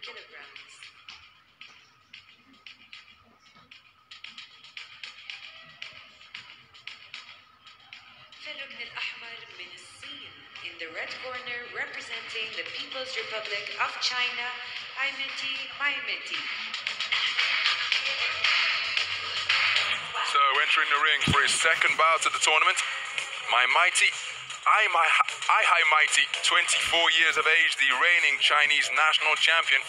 kilograms. فالركن الأحمر من الصين. In the red corner, representing the People's Republic of China, Aimeti Maimeti. So entering the ring for his second bout of the tournament, my mighty, I High Mighty, 24 years of age, the reigning Chinese national champion.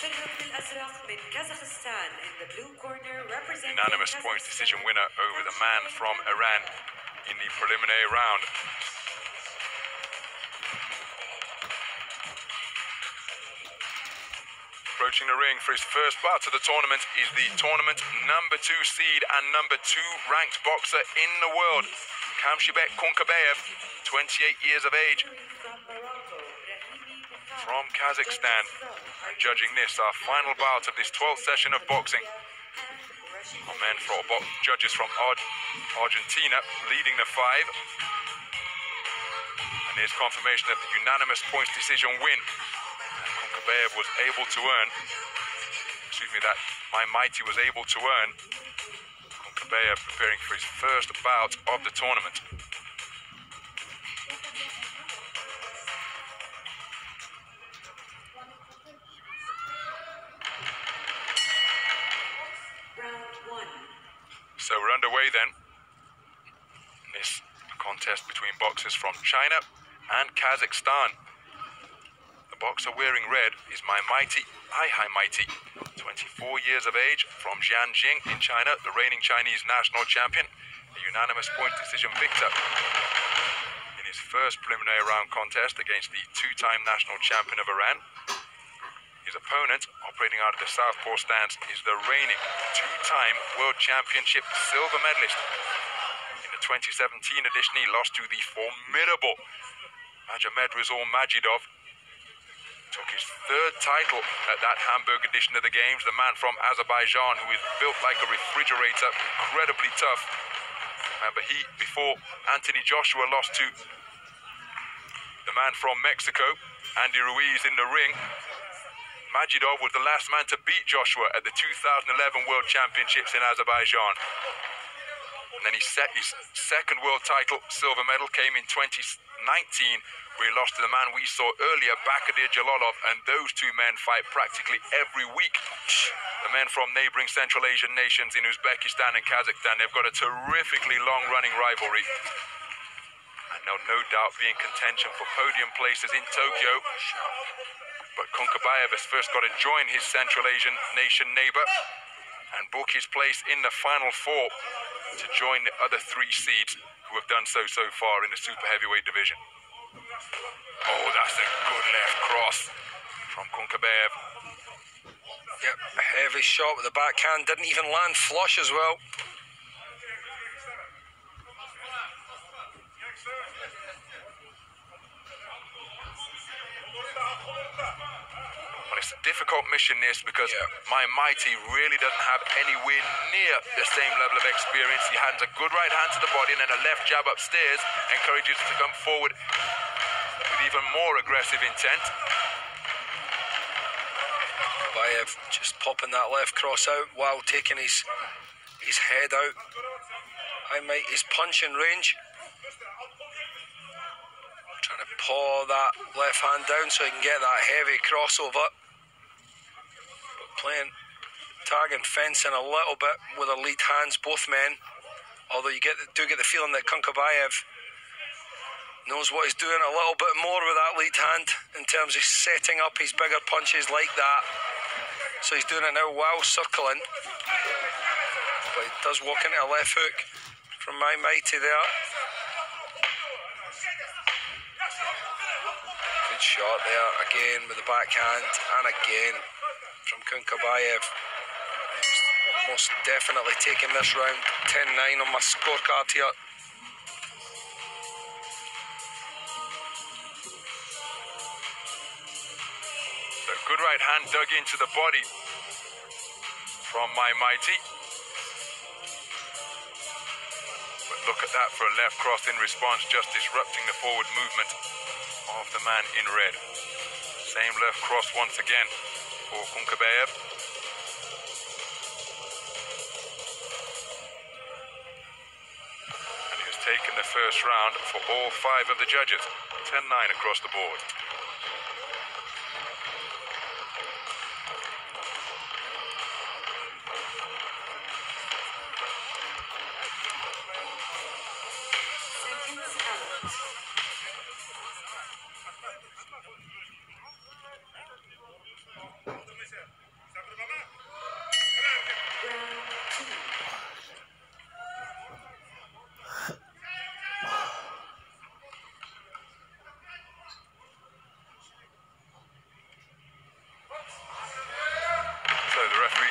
Unanimous points decision winner over the man from Iran in the preliminary round. Approaching the ring for his first bout of the tournament is the tournament #2 seed and #2 ranked boxer in the world, Kamshibek Kunkabayev, 28 years of age, from Kazakhstan. Judging this, our final bout of this 12th session of boxing. Our men from judges from Argentina leading the 5. And here's confirmation of the unanimous points decision win Kunkabayev was able to earn. That my mighty was able to earn. Kunkabayev preparing for his first bout of the tournament. So we're underway then. This contest between boxers from China and Kazakhstan. The boxer wearing red is my mighty, I High Mighty, 24 years of age, from Jianjing in China, the reigning Chinese national champion, a unanimous point decision victor in his first preliminary round contest against the 2-time national champion of Iran. His opponent, operating out of the southpaw stance, is the reigning 2-time World Championship silver medalist. In the 2017 edition, he lost to the formidable Magomed Rizal Majidov. Took his 3rd title at that Hamburg edition of the Games, the man from Azerbaijan, who is built like a refrigerator, incredibly tough. Remember, he, before Anthony Joshua, lost to the man from Mexico, Andy Ruiz, in the ring. Majidov was the last man to beat Joshua at the 2011 World Championships in Azerbaijan. And then he set his 2nd world title, silver medal, came in 2019, where he lost to the man we saw earlier, Bakadir Jalolov, and those two men fight practically every week. The men from neighboring Central Asian nations in Uzbekistan and Kazakhstan, they've got a terrifically long-running rivalry. And they'll no doubt be in contention for podium places in Tokyo. But Kunkabayev has first got to join his Central Asian nation neighbor and book his place in the final 4 to join the other 3 seeds who have done so far in the super heavyweight division. Oh, that's a good left cross from Kunkabayev. Yep, a heavy shot with the backhand, didn't even land flush as well. Well, it's a difficult mission, this, because my mighty really doesn't have anywhere near the same level of experience. He hands a good right hand to the body and then a left jab upstairs, encourages him to come forward with even more aggressive intent. Bayev just popping that left cross out while taking his head out. I might his punch in range. Trying to paw that left hand down so he can get that heavy crossover. But playing tag and fencing a little bit with the lead hands, both men. Although you do get the feeling that Kunkabayev knows what he's doing a little bit more with that lead hand in terms of setting up his bigger punches like that. So he's doing it now while circling. But he does walk into a left hook from my mighty there. Good shot there again with the backhand, and again from Kunkabayev. He's most definitely taking this round. 10-9 on my scorecard here. Good right hand dug into the body from my mighty. But look at that for a left cross in response, just disrupting the forward movement of the man in red. Same left cross once again. for Kunkabayev. And he has taken the first round for all 5 of the judges. 10-9 across the board.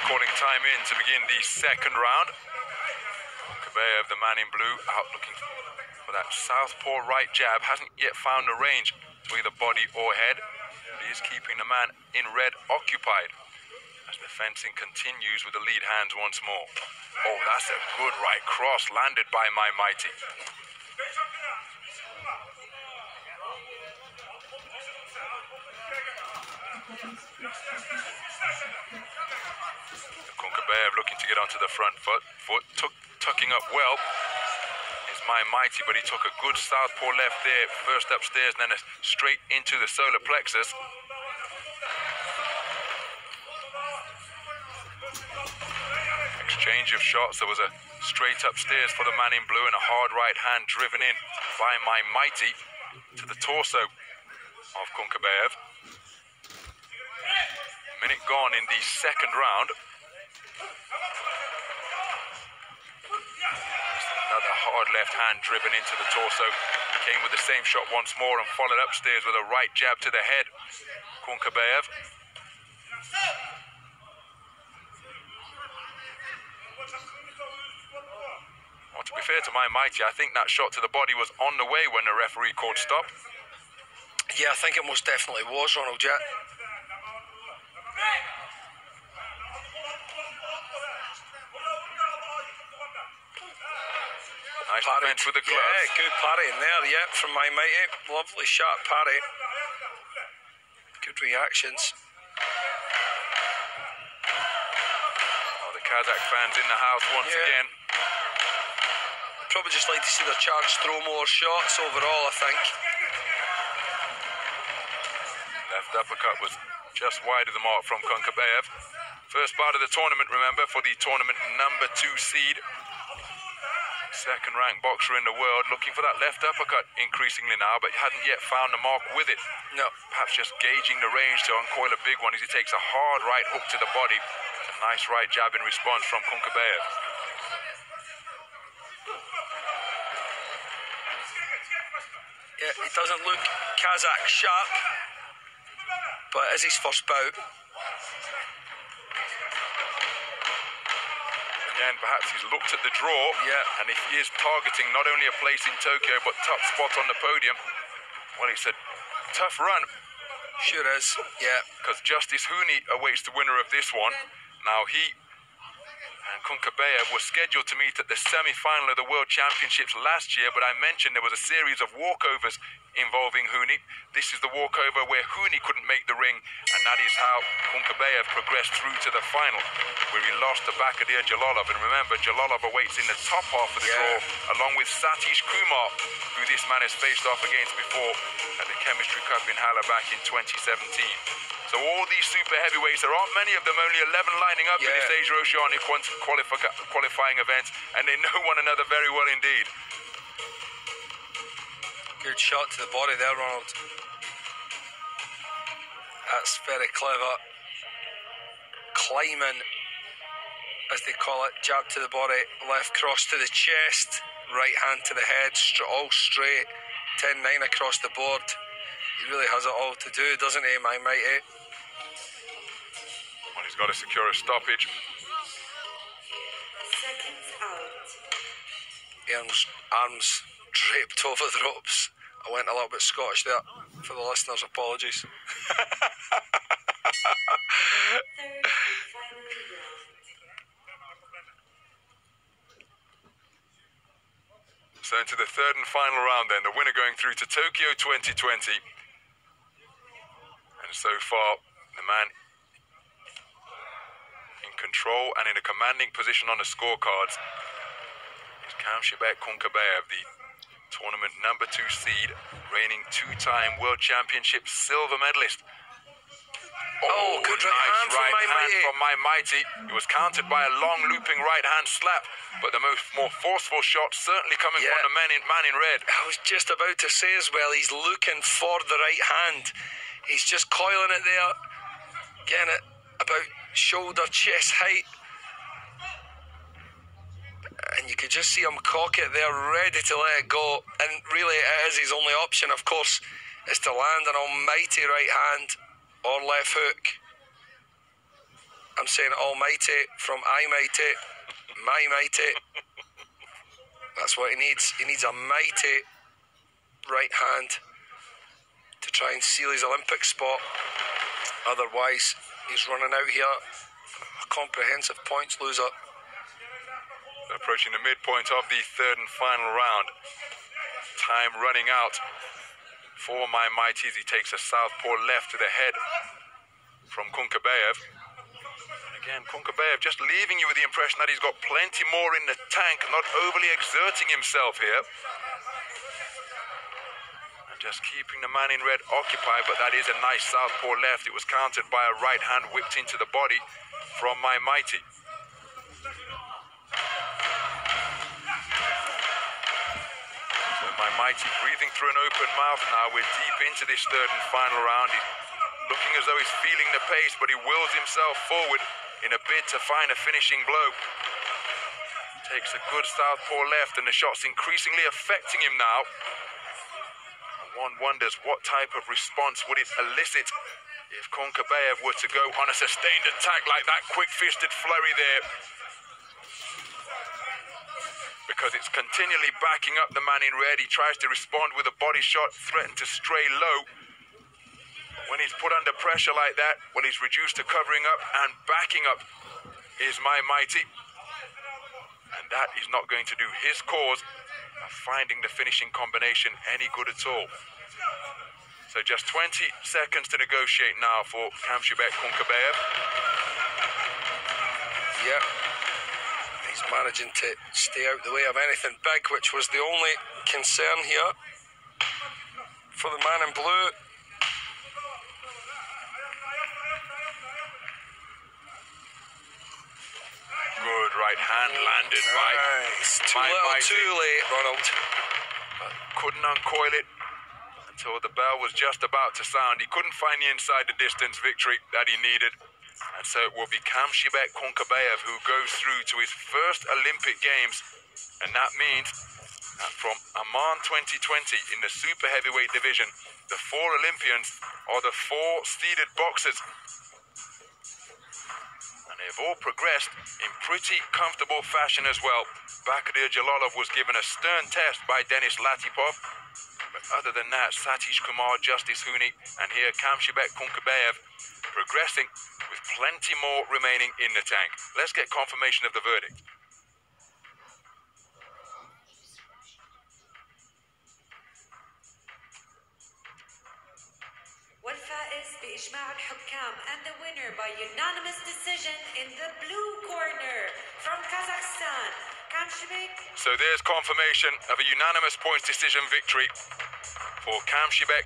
Calling time in to begin the second round. Kunkabayev, the man in blue, out looking for that southpaw right jab. Hasn't yet found the range to either body or head. He is keeping the man in red occupied as the fencing continues with the lead hands once more. Oh, that's a good right cross landed by my mighty. Kunkabayev looking to get onto the front foot, tucking up well. Is my mighty, but he took a good southpaw left there, first upstairs and then straight into the solar plexus. Exchange of shots. There was a straight upstairs for the man in blue and a hard right hand driven in by my mighty to the torso of Kunkabayev. Minute gone in the second round. Another hard left hand driven into the torso. Came with the same shot once more and followed upstairs with a right jab to the head. Kunkabayev. Well, to be fair to my mighty, I think that shot to the body was on the way when the referee called stop. Yeah, I think it most definitely was, Ronald, yeah. Nice defense with the gloves. Yeah, good parry in there, yeah, from my mighty. Lovely sharp parry. Good reactions. Oh, the Kazakh fans in the house once again. Probably just like to see their charge throw more shots overall, I think. Left uppercut was just wide of the mark from Kunkabayev. First part of the tournament, remember, for the tournament number 2 seed. Second ranked boxer in the world, looking for that left uppercut increasingly now, but hadn't yet found the mark with it. No. Perhaps just gauging the range to uncoil a big one as he takes a hard right hook to the body. A nice right jab in response from Kunkabayev. Yeah, it doesn't look Kazakh sharp, but as his first bout. Again, perhaps he's looked at the draw, and if he is targeting not only a place in Tokyo, but top spot on the podium, well, it's a tough run. Sure is, yeah. Because Justice Hooney awaits the winner of this one. Now, he and Kunkabayev were scheduled to meet at the semi-final of the World Championships last year, but I mentioned there was a series of walkovers involving Hooney. This is the walkover where Hooney couldn't make the ring, and that is how Kunkabayev progressed through to the final, where he lost to Bakadir Jalalov. And remember, Jalalov awaits in the top half of the draw, along with Satish Kumar, who this man has faced off against before at the Chemistry Cup in Halle back in 2017. So all these super heavyweights, there aren't many of them, only 11 lining up in this Asia Oceania qualifying event, and they know one another very well indeed. Good shot to the body there, Ronald. That's very clever. Climbing, as they call it, jab to the body, left cross to the chest, right hand to the head, all straight, 10-9 across the board. He really has it all to do, doesn't he, my mighty? Well, he's got to secure a stoppage. Seconds out. Arms draped over the ropes. I went a little bit Scottish there. For the listeners, apologies. Third and final round. So into the third and final round then, the winner going through to Tokyo 2020. And so far, the man control and in a commanding position on the scorecards is Kamshibek Kunkabayev, the tournament number 2 seed, reigning 2-time World Championship silver medalist. Oh, good nice right hand from my mighty. It was countered by a long looping right hand slap, but the more forceful shot certainly coming from the man in red. I was just about to say as well, he's looking for the right hand. He's just coiling it there, getting it about shoulder, chest height. And you could just see him cock it there, ready to let it go. And really it is his only option, of course, is to land an almighty right hand or left hook. I'm saying almighty from I mighty, my mighty. That's what he needs. He needs a mighty right hand to try and seal his Olympic spot. Otherwise, he's running out here a comprehensive points loser. Approaching the midpoint of the 3rd and final round. Time running out for my mighties. He takes a southpaw left to the head from Kunkabayev. And again, Kunkabayev just leaving you with the impression that he's got plenty more in the tank, not overly exerting himself here. And just keeping the man in red occupied, but that is a nice southpaw left. It was countered by a right hand whipped into the body from my mighty. My mighty breathing through an open mouth now. We're deep into this 3rd and final round. He's looking as though he's feeling the pace, but he wills himself forward in a bid to find a finishing blow. Takes a good southpaw left, and the shot's increasingly affecting him now. One wonders what type of response would it elicit if Kunkabayev were to go on a sustained attack like that quick-fisted flurry there. Because it's continually backing up the man in red. He tries to respond with a body shot, threatened to stray low. When he's put under pressure like that, when he's reduced to covering up and backing up, is my mighty. And that is not going to do his cause of finding the finishing combination any good at all. So just 20 seconds to negotiate now for Kamshibek Kunkabayev. Yep. He's managing to stay out the way of anything big, which was the only concern here for the man in blue. Good right hand landed by Too little, too late, Ronald. But couldn't uncoil it until the bell was just about to sound. He couldn't find the inside the distance victory that he needed. And so it will be Kamshibek Kunkabayev who goes through to his first Olympic Games. And that means that from Amman 2020 in the super heavyweight division, the 4 Olympians are the 4 seeded boxers. And they've all progressed in pretty comfortable fashion as well. Bakadir Jalalov was given a stern test by Denis Latipov. But other than that, Satish Kumar, Justice Huni, and here Kamshibek Kunkabayev progressing with plenty more remaining in the tank. Let's get confirmation of the verdict. والفائز بإجماع الحكام and the winner by unanimous decision in the blue corner from Kazakhstan, Kamshibek. So there's confirmation of a unanimous points decision victory for Kamshibek